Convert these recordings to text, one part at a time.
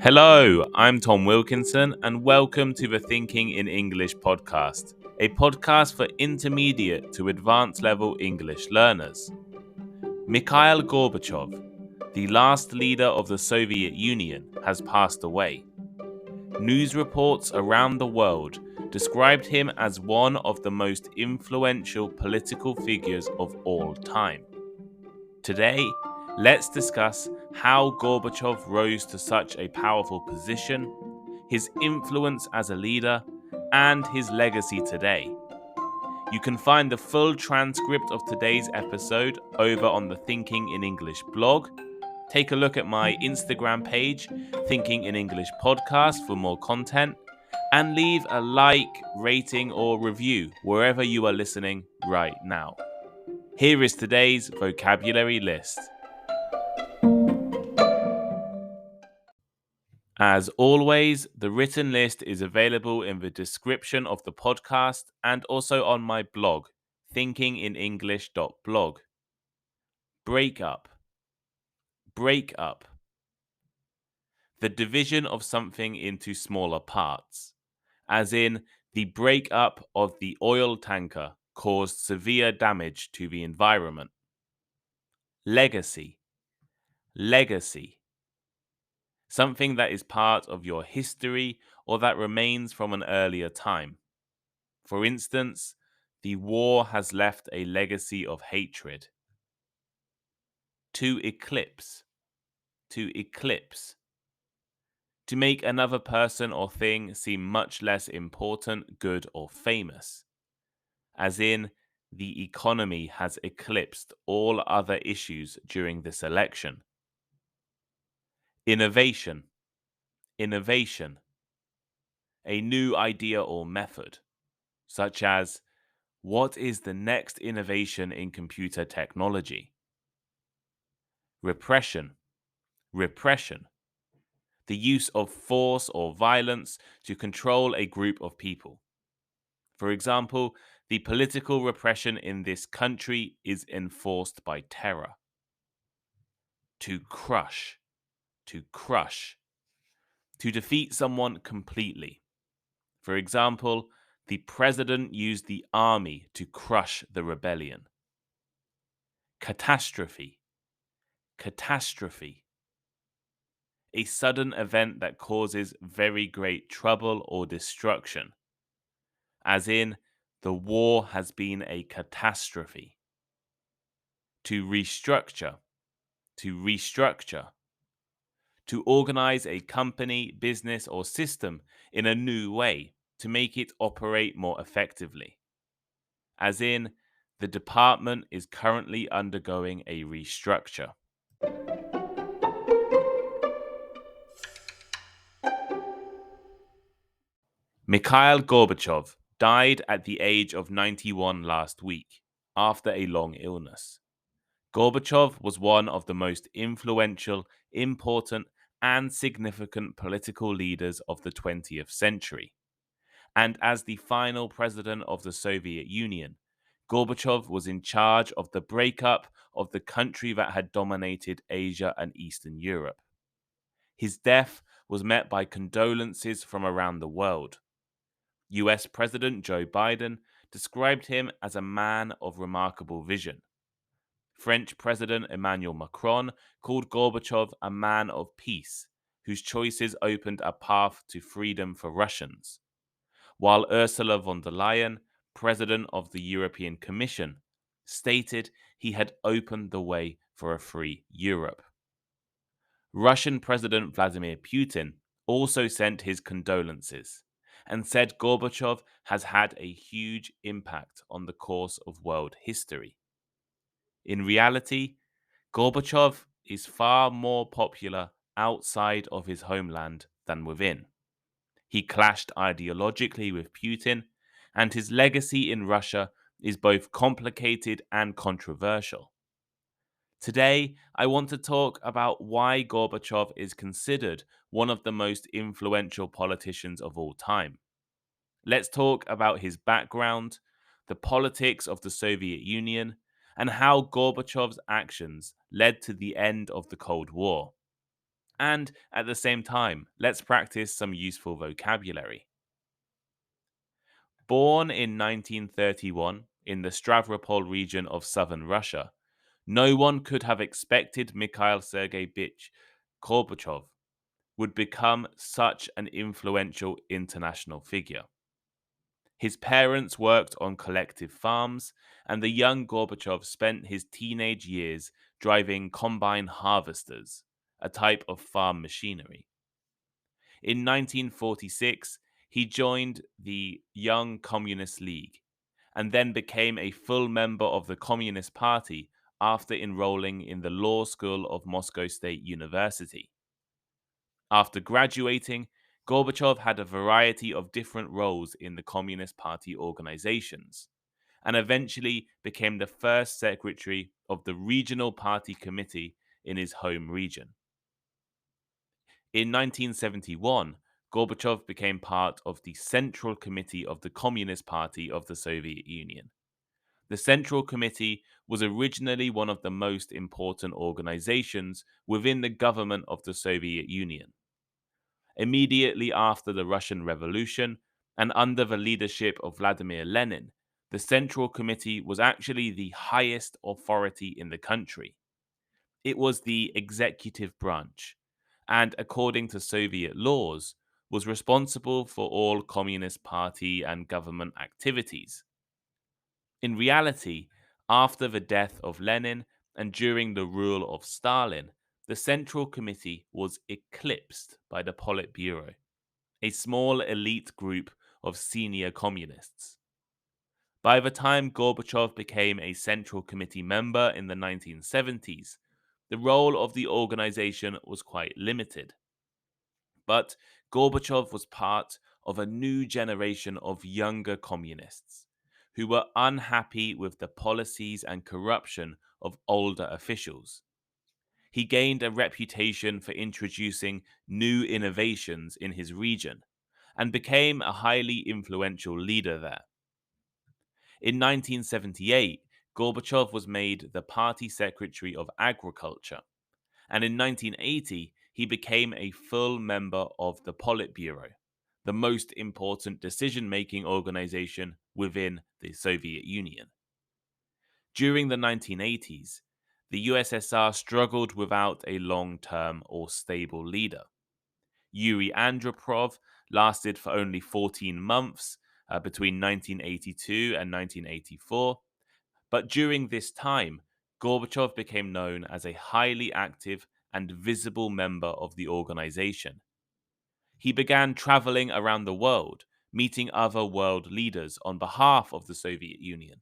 Hello, I'm Tom Wilkinson, and welcome to the Thinking in English podcast, a podcast for intermediate to advanced level English learners. Mikhail Gorbachev, the last leader of the Soviet Union, has passed away. News reports around the world described him as one of the most influential political figures of all time. Today, let's discuss how Gorbachev rose to such a powerful position, his influence as a leader, and his legacy today. You can find the full transcript of today's episode over on the Thinking in English blog. Take a look at my Instagram page, Thinking in English Podcast, for more content, and leave a like, rating, or review wherever you are listening right now. Here is today's vocabulary list. As always, the written list is available in the description of the podcast and also on my blog, thinkinginenglish.blog. Breakup. Breakup. The division of something into smaller parts, as in the breakup of the oil tanker caused severe damage to the environment. Legacy. Legacy. Something that is part of your history or that remains from an earlier time. For instance, the war has left a legacy of hatred. To eclipse. To eclipse. To make another person or thing seem much less important, good, or famous. As in, the economy has eclipsed all other issues during this election. Innovation. Innovation. A new idea or method, such as, what is the next innovation in computer technology? Repression. Repression. The use of force or violence to control a group of people. For example, the political repression in this country is enforced by terror. To crush. To crush. To defeat someone completely. For example, the president used the army to crush the rebellion. Catastrophe. Catastrophe. A sudden event that causes very great trouble or destruction. As in, the war has been a catastrophe. To restructure. To restructure. To organize a company, business, or system in a new way to make it operate more effectively. As in, the department is currently undergoing a restructure. Mikhail Gorbachev died at the age of 91 last week, after a long illness. Gorbachev was one of the most influential, important, and significant political leaders of the 20th century. And as the final president of the Soviet Union, Gorbachev was in charge of the breakup of the country that had dominated Asia and Eastern Europe. His death was met by condolences from around the world. US President Joe Biden described him as a man of remarkable vision. French President Emmanuel Macron called Gorbachev a man of peace, whose choices opened a path to freedom for Russians. While Ursula von der Leyen, President of the European Commission, stated he had opened the way for a free Europe. Russian President Vladimir Putin also sent his condolences and said Gorbachev has had a huge impact on the course of world history. In reality, Gorbachev is far more popular outside of his homeland than within. He clashed ideologically with Putin, and his legacy in Russia is both complicated and controversial. Today, I want to talk about why Gorbachev is considered one of the most influential politicians of all time. Let's talk about his background, the politics of the Soviet Union, and how Gorbachev's actions led to the end of the Cold War. And at the same time, let's practice some useful vocabulary. Born in 1931 in the Stavropol region of southern Russia, no one could have expected Mikhail Sergeyevich Gorbachev would become such an influential international figure. His parents worked on collective farms, and the young Gorbachev spent his teenage years driving combine harvesters, a type of farm machinery. In 1946, he joined the Young Communist League and then became a full member of the Communist Party after enrolling in the law school of Moscow State University. After graduating, Gorbachev had a variety of different roles in the Communist Party organizations and eventually became the first secretary of the regional party committee in his home region. In 1971, Gorbachev became part of the Central Committee of the Communist Party of the Soviet Union. The Central Committee was originally one of the most important organizations within the government of the Soviet Union. Immediately after the Russian Revolution, and under the leadership of Vladimir Lenin, the Central Committee was actually the highest authority in the country. It was the executive branch, and according to Soviet laws, was responsible for all Communist Party and government activities. In reality, after the death of Lenin and during the rule of Stalin, the Central Committee was eclipsed by the Politburo, a small elite group of senior communists. By the time Gorbachev became a Central Committee member in the 1970s, the role of the organization was quite limited. But Gorbachev was part of a new generation of younger communists who were unhappy with the policies and corruption of older officials. He gained a reputation for introducing new innovations in his region and became a highly influential leader there. In 1978, Gorbachev was made the party secretary of agriculture, and in 1980, he became a full member of the Politburo, the most important decision making organization within the Soviet Union. During the 1980s, the USSR struggled without a long term or stable leader. Yuri Andropov lasted for only 14 months between 1982 and 1984, but during this time, Gorbachev became known as a highly active and visible member of the organization. He began traveling around the world, meeting other world leaders on behalf of the Soviet Union.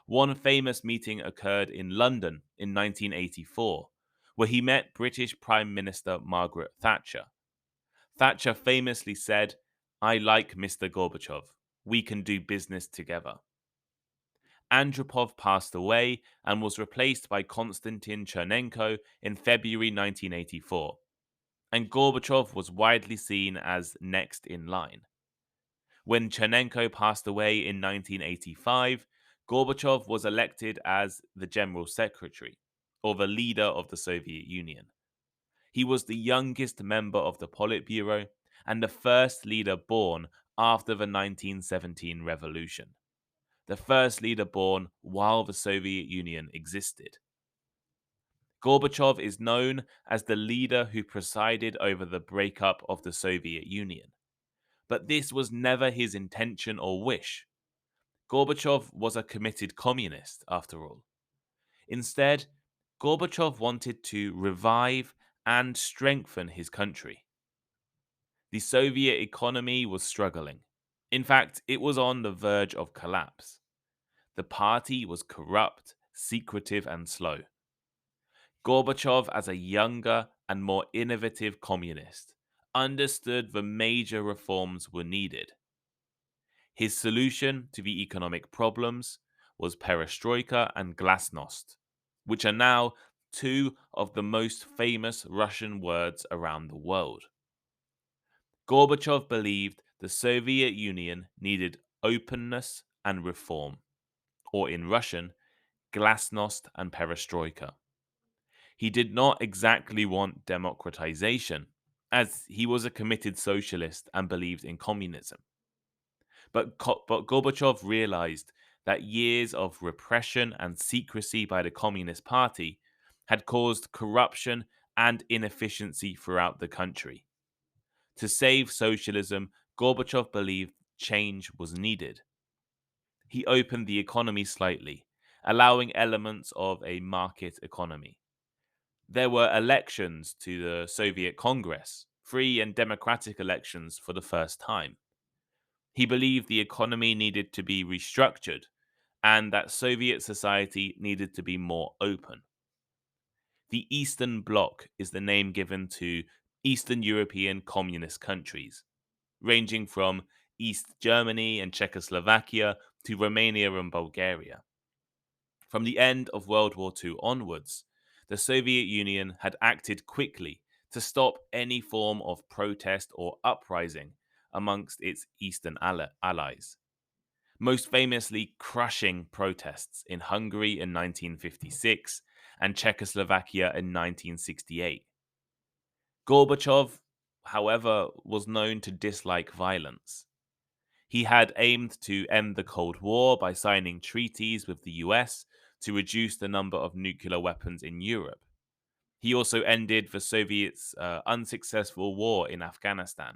One famous meeting occurred in London in 1984, where he met British Prime Minister Margaret Thatcher. Thatcher famously said, "I like Mr. Gorbachev. We can do business together." Andropov passed away and was replaced by Konstantin Chernenko in February 1984, and Gorbachev was widely seen as next in line. When Chernenko passed away in 1985, Gorbachev was elected as the General Secretary, or the leader of the Soviet Union. He was the youngest member of the Politburo and the first leader born after the 1917 revolution, the first leader born while the Soviet Union existed. Gorbachev is known as the leader who presided over the breakup of the Soviet Union. But this was never his intention or wish. Gorbachev was a committed communist, after all. Instead, Gorbachev wanted to revive and strengthen his country. The Soviet economy was struggling. In fact, it was on the verge of collapse. The party was corrupt, secretive, and slow. Gorbachev, as a younger and more innovative communist, understood the major reforms were needed. His solution to the economic problems was perestroika and glasnost, which are now two of the most famous Russian words around the world. Gorbachev believed the Soviet Union needed openness and reform, or in Russian, glasnost and perestroika. He did not exactly want democratization, as he was a committed socialist and believed in communism. But Gorbachev realized that years of repression and secrecy by the Communist Party had caused corruption and inefficiency throughout the country. To save socialism, Gorbachev believed change was needed. He opened the economy slightly, allowing elements of a market economy. There were elections to the Soviet Congress, free and democratic elections for the first time. He believed the economy needed to be restructured and that Soviet society needed to be more open. The Eastern Bloc is the name given to Eastern European communist countries, ranging from East Germany and Czechoslovakia to Romania and Bulgaria. From the end of World War II onwards, the Soviet Union had acted quickly to stop any form of protest or uprising amongst its Eastern allies, most famously crushing protests in Hungary in 1956 and Czechoslovakia in 1968. Gorbachev, however, was known to dislike violence. He had aimed to end the Cold War by signing treaties with the US to reduce the number of nuclear weapons in Europe. He also ended the Soviets' unsuccessful war in Afghanistan.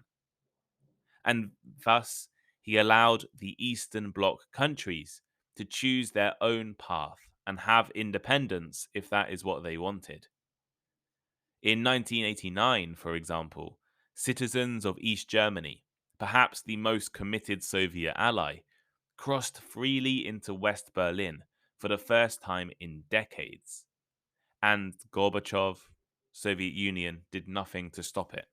And thus, he allowed the Eastern Bloc countries to choose their own path and have independence if that is what they wanted. In 1989, for example, citizens of East Germany, perhaps the most committed Soviet ally, crossed freely into West Berlin for the first time in decades. And Gorbachev, Soviet Union, did nothing to stop it.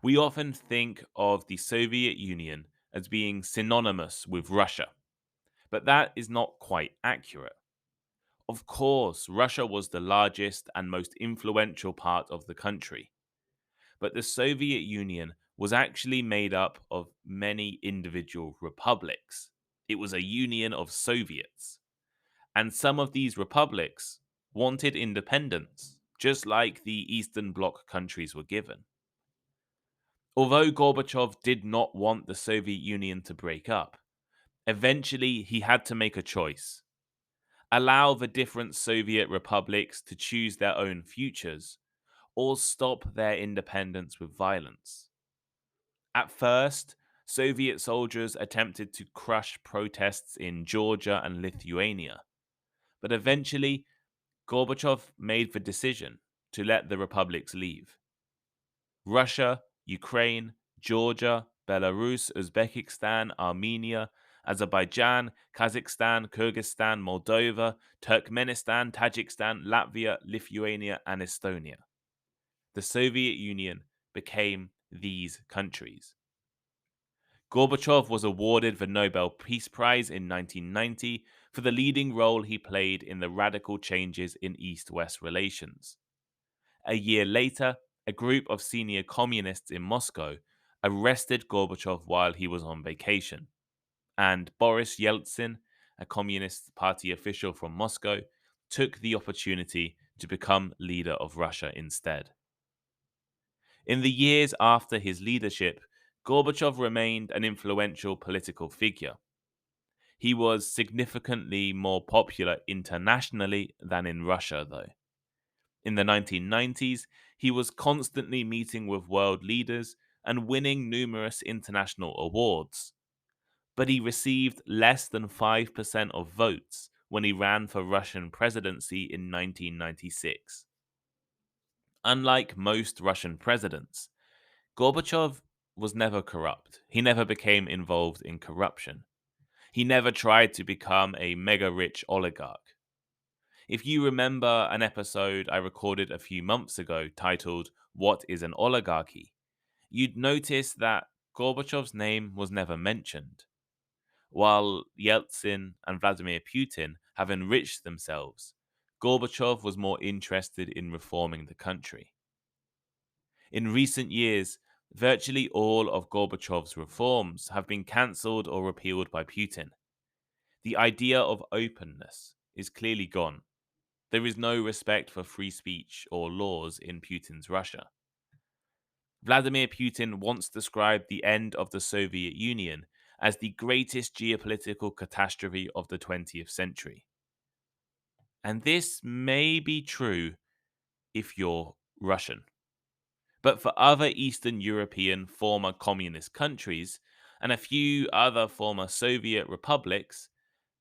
We often think of the Soviet Union as being synonymous with Russia, but that is not quite accurate. Of course, Russia was the largest and most influential part of the country, but the Soviet Union was actually made up of many individual republics. It was a union of Soviets. And some of these republics wanted independence, just like the Eastern Bloc countries were given. Although Gorbachev did not want the Soviet Union to break up, eventually he had to make a choice: allow the different Soviet republics to choose their own futures, or stop their independence with violence. At first, Soviet soldiers attempted to crush protests in Georgia and Lithuania, but eventually Gorbachev made the decision to let the republics leave. Russia, Ukraine, Georgia, Belarus, Uzbekistan, Armenia, Azerbaijan, Kazakhstan, Kyrgyzstan, Moldova, Turkmenistan, Tajikistan, Latvia, Lithuania, and Estonia. The Soviet Union became these countries. Gorbachev was awarded the Nobel Peace Prize in 1990 for the leading role he played in the radical changes in East West relations. A year later, a group of senior communists in Moscow arrested Gorbachev while he was on vacation, and Boris Yeltsin, a Communist Party official from Moscow, took the opportunity to become leader of Russia instead. In the years after his leadership, Gorbachev remained an influential political figure. He was significantly more popular internationally than in Russia, though. In the 1990s, he was constantly meeting with world leaders and winning numerous international awards. But he received less than 5% of votes when he ran for Russian presidency in 1996. Unlike most Russian presidents, Gorbachev was never corrupt. He never became involved in corruption. He never tried to become a mega rich oligarch. If you remember an episode I recorded a few months ago titled "What is an Oligarchy?", you'd notice that Gorbachev's name was never mentioned. While Yeltsin and Vladimir Putin have enriched themselves, Gorbachev was more interested in reforming the country. In recent years, virtually all of Gorbachev's reforms have been cancelled or repealed by Putin. The idea of openness is clearly gone. There is no respect for free speech or laws in Putin's Russia. Vladimir Putin once described the end of the Soviet Union as the greatest geopolitical catastrophe of the 20th century. And this may be true if you're Russian. But for other Eastern European former communist countries and a few other former Soviet republics,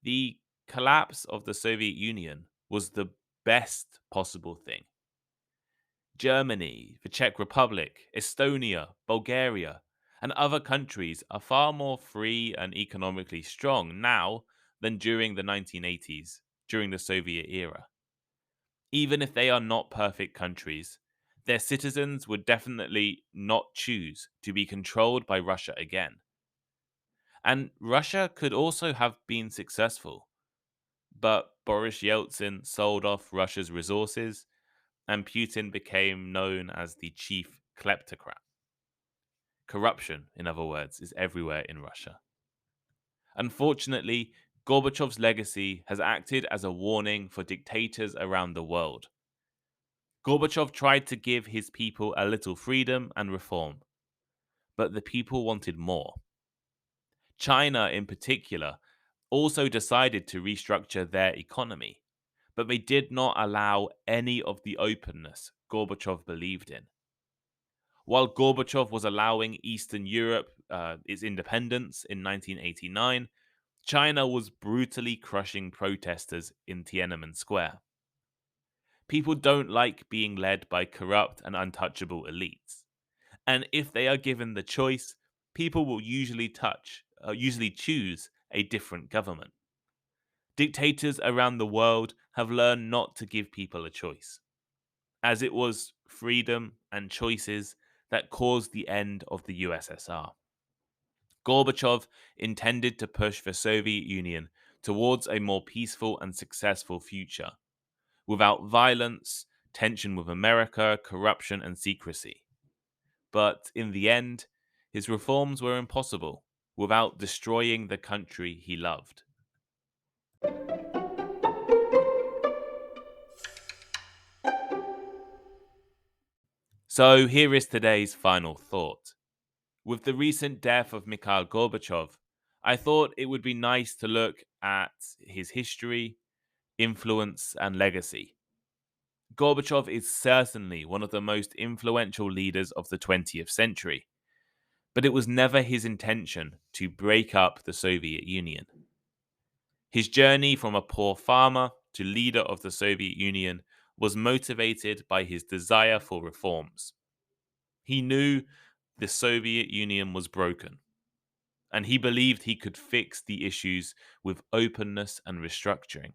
the collapse of the Soviet Union was the best possible thing. Germany, the Czech Republic, Estonia, Bulgaria, and other countries are far more free and economically strong now than during the 1980s, during the Soviet era. Even if they are not perfect countries, their citizens would definitely not choose to be controlled by Russia again. And Russia could also have been successful, but Boris Yeltsin sold off Russia's resources, and Putin became known as the chief kleptocrat. Corruption, in other words, is everywhere in Russia. Unfortunately, Gorbachev's legacy has acted as a warning for dictators around the world. Gorbachev tried to give his people a little freedom and reform, but the people wanted more. China, in particular, also decided to restructure their economy, but they did not allow any of the openness Gorbachev believed in. While Gorbachev was allowing Eastern Europe its independence in 1989, China was brutally crushing protesters in Tiananmen Square. People don't like being led by corrupt and untouchable elites. And if they are given the choice, people will usually choose a different government. Dictators around the world have learned not to give people a choice, as it was freedom and choices that caused the end of the USSR. Gorbachev intended to push the Soviet Union towards a more peaceful and successful future, without violence, tension with America, corruption, and secrecy. But in the end, his reforms were impossible without destroying the country he loved. So here is today's final thought. With the recent death of Mikhail Gorbachev, I thought it would be nice to look at his history, influence, and legacy. Gorbachev is certainly one of the most influential leaders of the 20th century, but it was never his intention to break up the Soviet Union. His journey from a poor farmer to leader of the Soviet Union was motivated by his desire for reforms. He knew the Soviet Union was broken, and he believed he could fix the issues with openness and restructuring.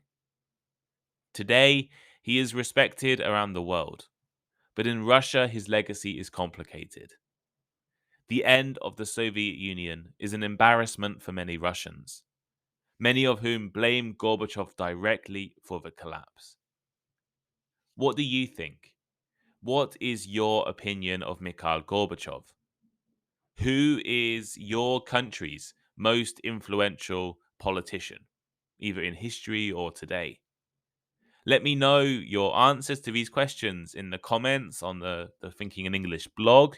Today, he is respected around the world, but in Russia, his legacy is complicated. The end of the Soviet Union is an embarrassment for many Russians, many of whom blame Gorbachev directly for the collapse. What do you think? What is your opinion of Mikhail Gorbachev? Who is your country's most influential politician, either in history or today? Let me know your answers to these questions in the comments on the Thinking in English blog.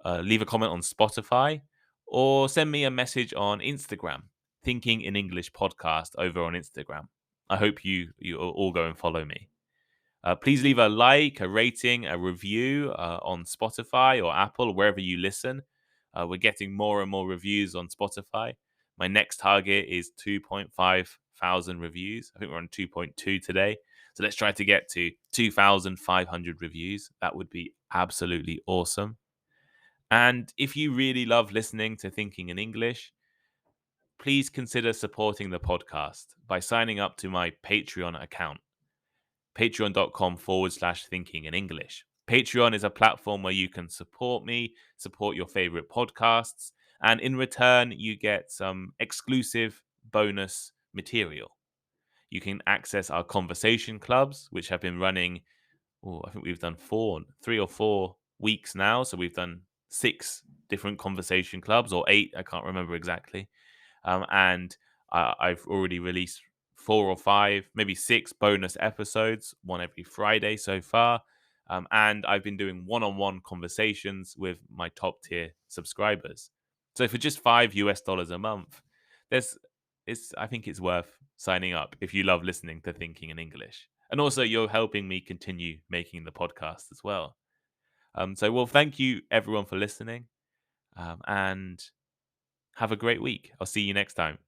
Leave a comment on Spotify, or send me a message on Instagram, Thinking in English Podcast over on Instagram. I hope you all go and follow me. Please leave a like, a rating, a review on Spotify or Apple, wherever you listen. We're getting more and more reviews on Spotify. My next target is 2.5 thousand reviews. I think we're on 2.2 today. So let's try to get to 2,500 reviews. That would be absolutely awesome. And if you really love listening to Thinking in English, please consider supporting the podcast by signing up to my Patreon account, patreon.com/thinking in English. Patreon is a platform where you can support me, support your favorite podcasts, and in return, you get some exclusive bonus material. You can access our conversation clubs, which have been running, I think we've done 3 or 4 weeks now. So we've done 6 different conversation clubs, or 8, I can't remember exactly. And I've already released 4 or 5, maybe 6 bonus episodes, one every Friday so far. And I've been doing one-on-one conversations with my top tier subscribers. So for just $5 a month, there's I think it's worth signing up if you love listening to Thinking in English. And also you're helping me continue making the podcast as well. Well, thank you everyone for listening. And have a great week. I'll see you next time.